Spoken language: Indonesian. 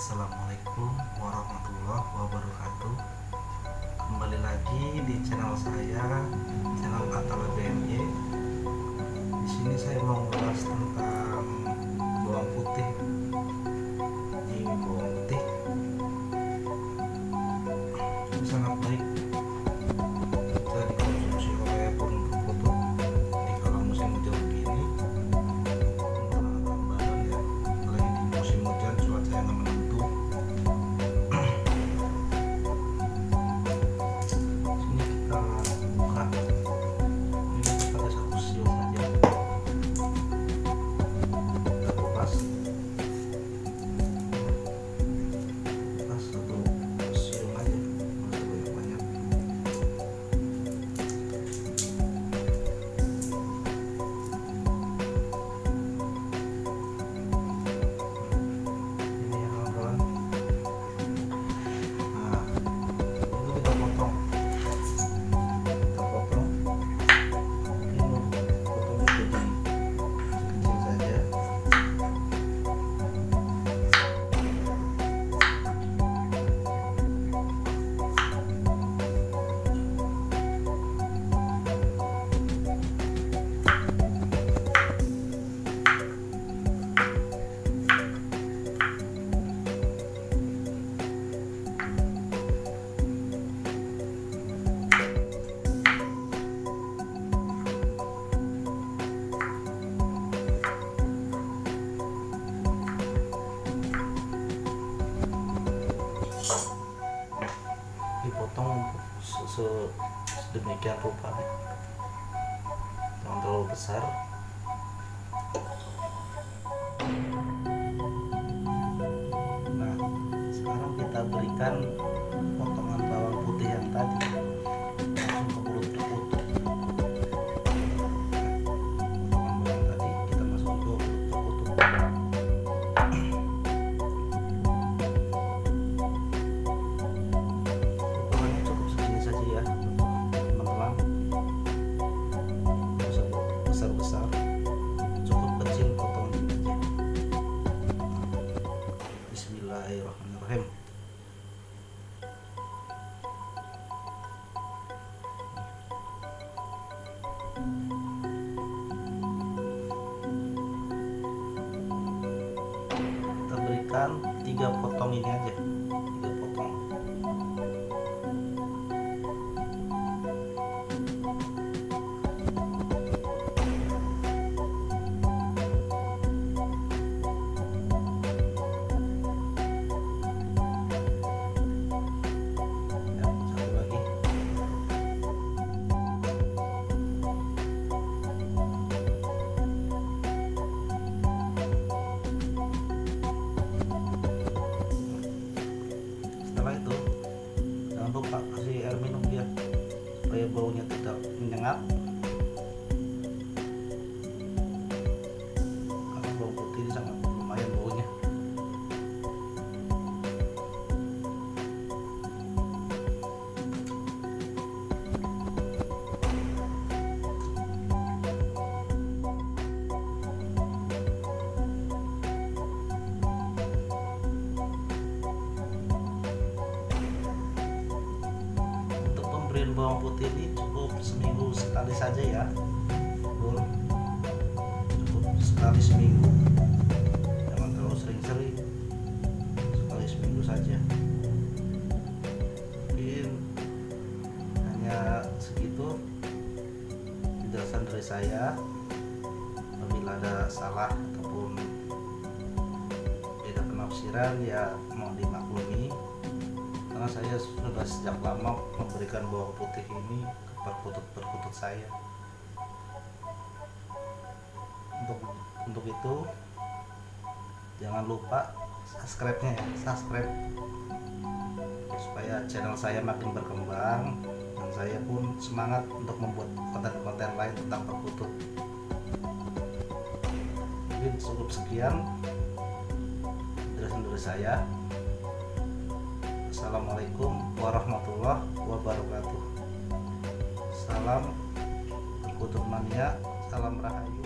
Assalamualaikum warahmatullahi wabarakatuh. Kembali lagi di channel saya, channel Dayan. Di sini saya mau bahas tentang bawang putih. Ini bawang putih ini sangat baik jika dikonsumsi oleh Perkutut di kala musim hujan begini. Badan ya, apalagi di musim hujan cuaca yang menentu. Sini kita buka. Ini kita pakai satu siung saja. Kita kupas. Kupas satu siung aja, nggak usah banyak-banyak. Ini ya kawan-kawan. Nah, itu kita potong. Kita potong. Ini potongnya jadi kecil saja. Dipotong sedemikian rupa, jangan terlalu besar. Nah, sekarang kita berikan potongan bawang putih yang tadi langsung ke mulut Perkutut. Potongan bawang tadi kita masuk ke mulut Perkutut. Ukurannya cukup segini saja ya teman-teman, nggak usah besar-besar, cukup kecil potong aja. Bismillahirrahmanirrahim. Kita berikan 3 potong ini aja, 3 potong. Ya, satu lagi. Setelah itu jangan lupa kasih air minum dia supaya baunya tidak menyengat, karena bawang putih ini sangat lumayan baunya. Untuk pemberian bawang putih ini cukup seminggu sekali saja ya, Bur. Cukup sekali seminggu, jangan terlalu sering-sering, sekali seminggu saja. Mungkin hanya segitu penjelasan dari saya. Apabila ada salah ataupun beda penafsiran ya mohon dimaklumi, karena saya sudah sejak lama memberikan bawang putih ini ke Perkutut saya. Untuk itu jangan lupa subscribe-nya ya, subscribe supaya channel saya makin berkembang dan saya pun semangat untuk membuat konten-konten lain tentang Perkutut. Mungkin cukup sekian penjelasan dari saya. Assalamualaikum warahmatullahi wabarakatuh. Salam Perkutut mania, salam rahayu.